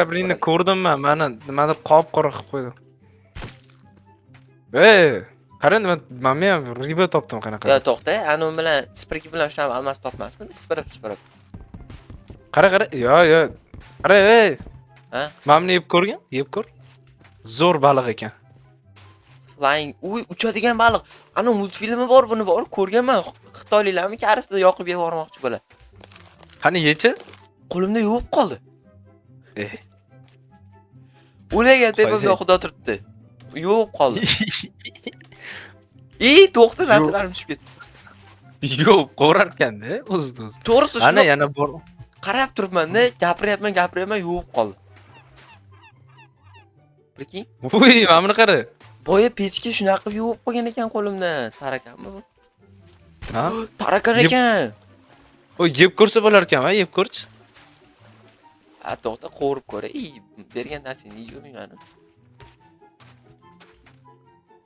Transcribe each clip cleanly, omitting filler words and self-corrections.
Kabrini ko'rdim men. Mana nimani qop-qora qilib qo'ydi. Qarang, men ham riba topdim qanaqa. Yo, to'xta, anu bilan spirki bilan shunday almas topmasmi? Spirib. Qara. Yo. Qara, Ha? Mamni yeb ko'rgan? Yeb ko'r. Zo'r baliq ekan. Flying, uchadigan baliq. Anu multfilmi bor, buni bor, ko'rganman. Xitoyliklarmi karisida yoqib yubormoqchi bo'ladi. Qani yechi? Qo'limda yuvib qoldi. O'lagan tepamda xudo turibdi. Yuvib qoldi. To'xta, narsalarim tushib ketdi. Yo'q, qo'rarkan-da, o'z-o'zi. To'g'risi Ana yana bor. qarab turibman-da, gapiryapman, yuvib qoldi. Biking? Voy, mana buni qara. Boya pechga shunaqa qilib yuvib qo'ygan ekan qo'limda. Tarakanmi bu? Ha? Tarakan ekan. O yeb ko'rsa bo'lar ekan-a, yeb ko'rchi. Ha, to'xta, qo'rib ko'ra. Bergan narsani yeyman.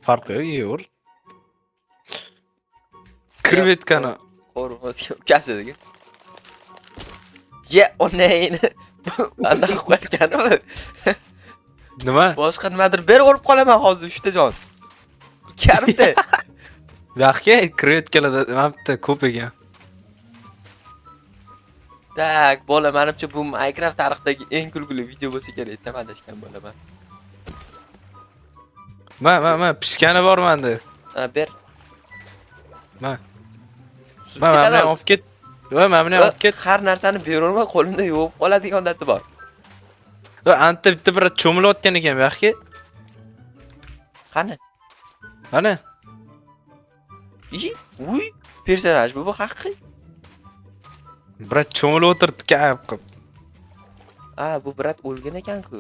Farqi yo'q, yeyver. Krevetkani qo'rmasga ukasiga. Ye, onayni. Anda qo'yganmi? nima? Boshqa nimadir ber, o'rib qolaman hozir 3 ta jon. Karimda. Yaxshi, krevetkalarda mabda ko'p ekan. Tak, bola, menimcha bu Minecraft tarixidagi eng kulgili video bo'lsa kerak, aytsam adashgan bo'laman. Ma, pishgani bor menda. Ha, ber. Ma, men olib ket. Voy, men olib ket. Har narsani beraverma, qo'limda yuvib qoladigan odati bor. Anta bitta bir cho'milayotgan ekan, yaxshi. Qani? Mana. Uy, personaj bu haqiqiy. Brat cho'milib o'tirdi, kayf qilib. Bu brat o'lgan ekan-ku.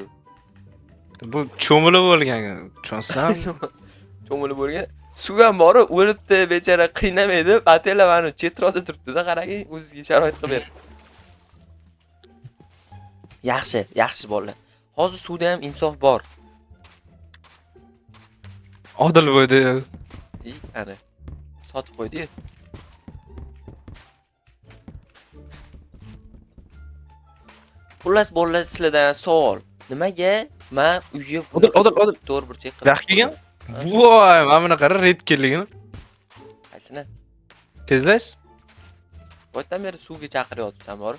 Bu cho'milib bo'lgan, tushunsan? Cho'milib bo'lgan. Sugan bori o'libdi, bechara qiynamaydi. Patela mana chetroqda turibdi-da, qarang, o'ziga sharoit qilib ber. Yaxshi bolalar. Hozir suvda ham insof bor. Odil bo'ldi. Ana. Sotib qo'ydi. Xullas bolalar, sizlardan savol. Nimaga men uyga Odil. to'g'ri burchak qilib. Yaxshi kelgan? Voy, mana buni qara, red kelligini. Qaysini? Tezlash. Boydan beri suvga chaqiryapsan, bor.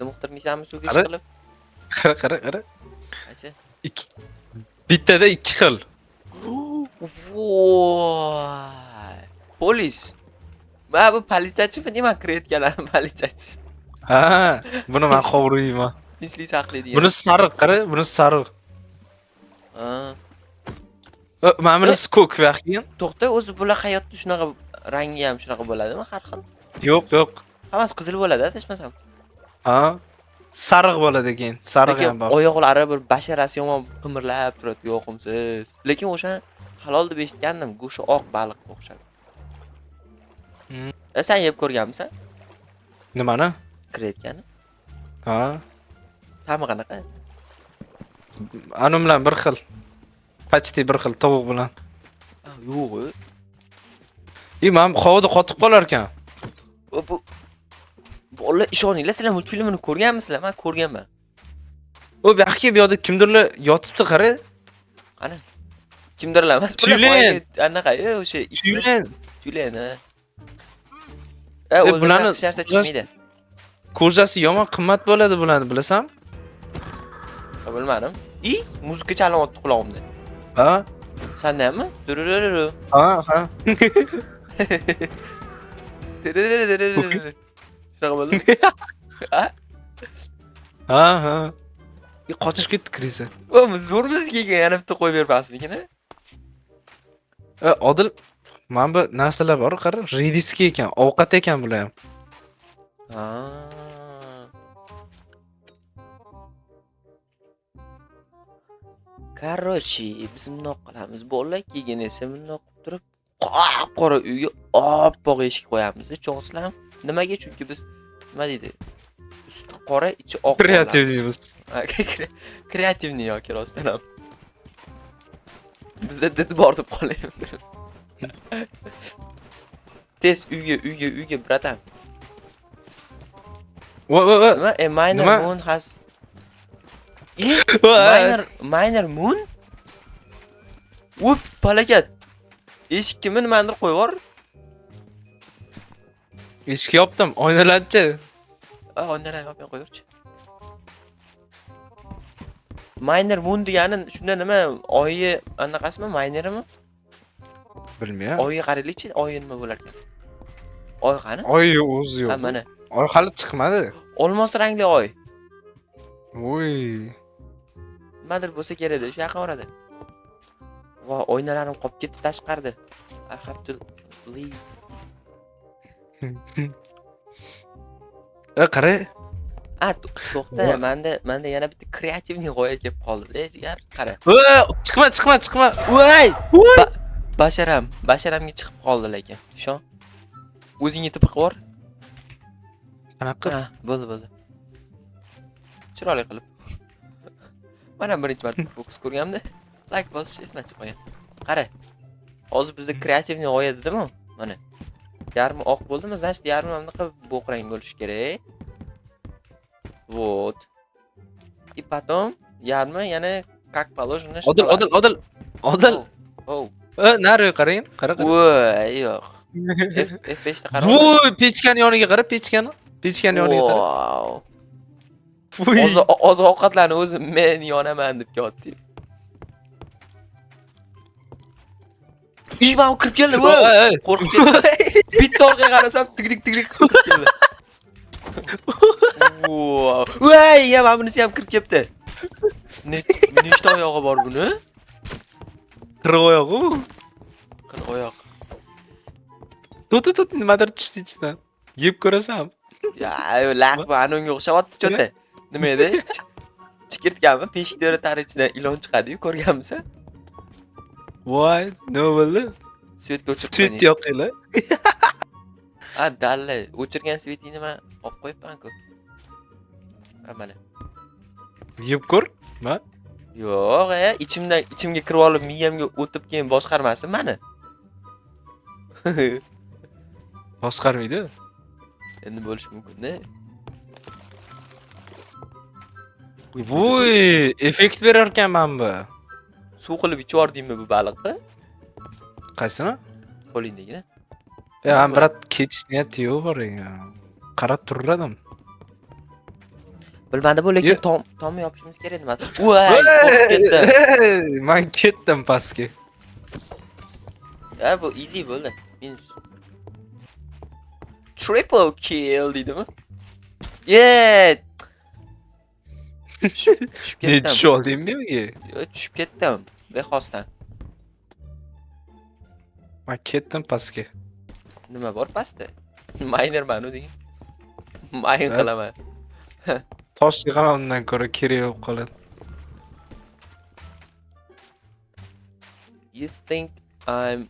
Muxtirmaysanmi suvga Qara. chiqilib? Qara. Qaysi? Bittada 2 xil. Voy. Polis. Men bu politsiyachi deyman, kiretganlar politsiyachi. Ha, buni men qovurayman. Tinchlik saqlaydi. Buni sariq, qara, buni sariq. Ha. Mana bunisi ko'k yaxshi. To'xta, o'zi bular hayotda shunaqa rangi ham shunaqa bo'ladimi, har xil? Yo'q. Hammasi qizil bo'ladi, adashmasam. Ha. Sariq bo'ladi keyin. Sariq ham bor. Oyoqlari bir basharasi yomon qimirlab turadi, yoqimsiz. Lekin o'sha halol deb eshitgandim, go'shi oq baliqqa o'xshadi. Sen yeb ko'rganmisan? Nimani? Kiretgani? Ha. Ta'mi qanaqa? Anu bilan bir xil. Почти bir xil tovuq bilan. Yo'q. Men qovda qotib qolar ekan. Bu bolalar ishoninglar, sizlar multfilmini ko'rganmisizlar? Men ko'rganman. Bu yaxshi bu yerda kimdirlar yotibdi, qara. Qani? Kimdirlar emas, Tyulen. Anaqa, o'sha Tyulen. Bularni tisharsa chiqmaydi. Ko'zasi yomon qimmat bo'ladi bularni, bilasan? Bilmadim. Muzika chalinyapti qulog'imda. Ha? Sandanmi? Durururu. Ha. Shunaqa bo'ldi. Ha. Qochib ketdi kirisa. Zo'rmisiz kelgan, yana bitta qo'yib bermasmikin? Odil, mana bu narsalar bor, qara, rediski ekan, ovqat ekan bular ham. Ha. Короче, biz bundoq qilamiz. Bolalar keyin esa bundoq qilib turib, qora uyga oppoq eshik qo'yamiz. Cho'slar. Nimaga? Chunki biz nima deydi? Usti qora, ichi oq. Kreativ deymiz. Kreativni yoki rostdan ham. Bizda did bor deb qolayapti. Tez uyga bratan. Nima? Miner moon has Miner Moon? Up, palakat. Eshikni nimadir qo'yib yubor. Eshik yopdim, oynalarchi. Oynalarni yopmay qo'yurchi. Miner Moon degani shunda nima? Oyi anaqasimi? Minermi? Bilmayman. Oyga qaraylikchi, oyi nima bo'lar ekan? Oy qani? Oy o'zi yo'q. Ha, mana. Oy hali chiqmadi. Olmos rangli oy. Voy. Nimadir bo'lsa kerak-da, shu yoqqa boradi. Va oynalarim qolib ketdi tashqarida. I have to leave. Qara. To'xta, menda yana bitta kreativniy g'oya kelib qoldi-da, jigar. Qara. Chiqma. Voy! Basharamga chiqib qoldi lekin. Shon. O'zing yetib qor. Qanaqa? Ha, bo'ldi. Chiroyli qilib. Mana birinchi marta fokus ko'rganimda like bosish esdan chiqib qolgan. Qara. Hozir bizda kreativniy g'oya dedimi? Mana. Yarmi oq bo'ldimi? Значит, yarmi bunaqa bo'q rang bo'lishi kerak. Вот. И потом yarmi yana как положено. Odil. Oh. Nari qarang, qara. Voy, yo'q. F5 ta qarang. Voy, pechkani yoniga qara, pechkani yoniga qara. Wow. Oziq ovqatlarni o'zim men yonaman deb kelyapti. Ish men kirib keldi, voy. Qo'rqib ketdim. Bitta orqaga qarasam tigrik qilib keldi. Wow. Voy, ya men bunisi ham kirib kelibdi. Nechta oyog'i bor buni? Qirq oyoq-u. Qirq oyoq. Tut, nimadir tushdi ichidan. Yeb ko'rasan. Ya, laqma anonga o'xshabotdi cho'ta. Nima edi? Chigirtkami? Peshik deratar ichidan ilon chiqadi-yu, ko'rganmisan? Voy, nima bo'ldi? Svet o'chirib Svet yoqinglar. Ha, dalla, o'chirgan svetingni men olib qo'yibman-ku. Mana. Yeb ko'r. Ma? Yo'q, ichimga kirib olib, miyamga o'tib keyin boshqarmasin meni. Boshqarmaydi. Endi bo'lishi mumkin-da. Voy, effekt berar ekanman bu. Suv qilib ichib yordingmi bu baliqni? Qaysini? Qo'lingdagini. Men brat ketish niyati yo'q boring. Qarab turadim. Bilmadim, bu lekin tomni yopishimiz kerak nima? Voy, ketdim. Men ketdim pastga. Ya bu easy bo'ldi. Minus. Triple kill deydimi? Yeah! Tushib ketdim. Ne tushib oldingmi yo'q? Yo'q, tushib ketdim. Bexosdan. Men ketdim pastga. Nima bor pastda? Minerman degan. Mayn qilaman. Tosh yig'amdan ko'ra kerak yo'q qoladi. You think I'm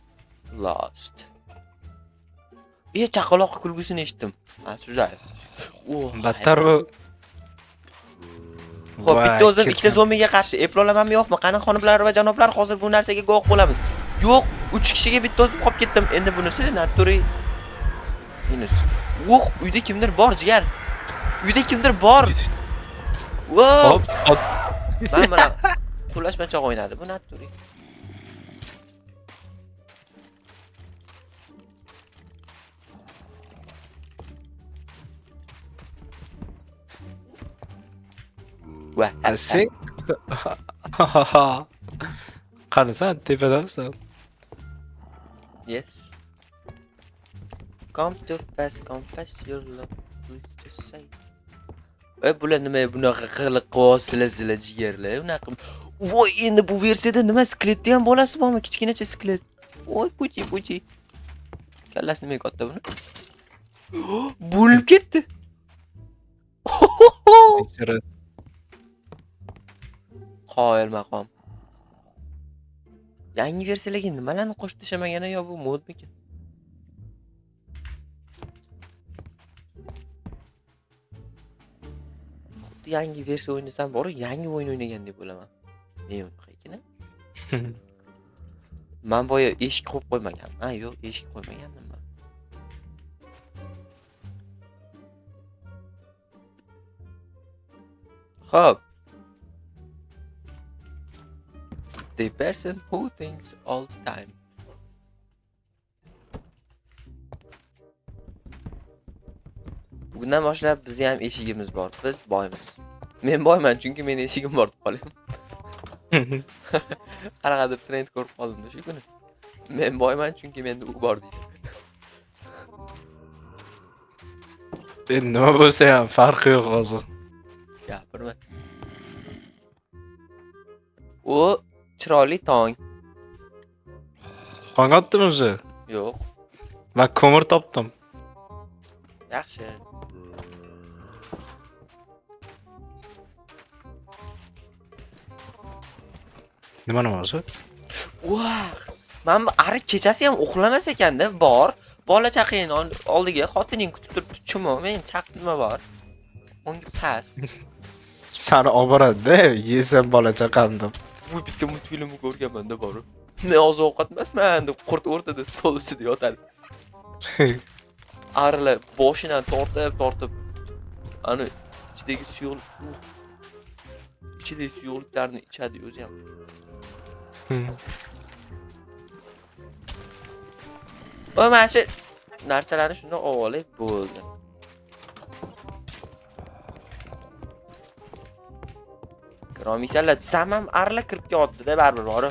lost. Chaqaloq kulgusini eshitdim. Ha, sizlar. Battar bu. Xo'p, bitta o'zim ikkita zombiga qarshi eplolamanmi yo'qmi? Qani xonimlar va janoblar, hozir bu narsaga guvoh bo'lamiz. Yo'q, 3 kishiga bitta o'zim qolib ketdim. Endi bunisi naturi minus. Uyda kimdir bor, jigar. Uyda kimdir bor. Hop. Mana qo'llashmachoq o'ynadi bu naturi. Sen qarasan tepadamisan. Yes. Come to fast, confess your love, please just say. Bular nima bunaqa qiliq qilib jigarlar, unaqa. Voy, endi bu versiyada nima skeletda ham bolasi bormi? Kichkinacha skelet. Voy, kuchi. Kallasi nima katta buni? Bo'lib ketdi. Qoyil maqom. Yangi versiyalarga nimalarni qo'shib tashamagani yo bu modmikin? Xuddi yangi versiya o'ynasam bor, yangi o'yin o'ynagan deb bo'laman. Ne unaqa ekan? Men boya eshik qo'yib qo'ymaganman. Ha, yo'q, eshik qo'ymagandim men. Xo'p. The person who thinks all the time. Bugundan boshlab bizga ham eshigimiz bor. Biz boymiz. Men boyman chunki meni eshigim bor deb qolyapman. Qanaqadir trend ko'rib qoldim shu kuni. Men boyman chunki menda u bor deydi. Endi nima bo'lsa ham farqi yo'q hozir. Gapirma. U chiroyli tong. Tong otdimi o'zi? Yo'q. Va ko'mir topdim. Yaxshi. Nima o'zi? Voh! Men ari kechasi ham uxlamas ekanda, bor. Bola chaqangni oldiga xotining kutib turibdi, chimo, men chaq nima bor? Unga pas. Sani olib boradi-da, yesam bola chaqam deb. Bu bitta multfilmni ko'rganman-da bor. Men oziq ovqat emasman deb qurt o'rtada stol ustida yotadi. Arilar boshidan tortib ani ichidagi suyuqliklarni ichadi o'zi ham. O mana shu narsalarni shunday olib bo'ldi. Kiromisalar zamam arilar kirib ketdi-da baribir bor.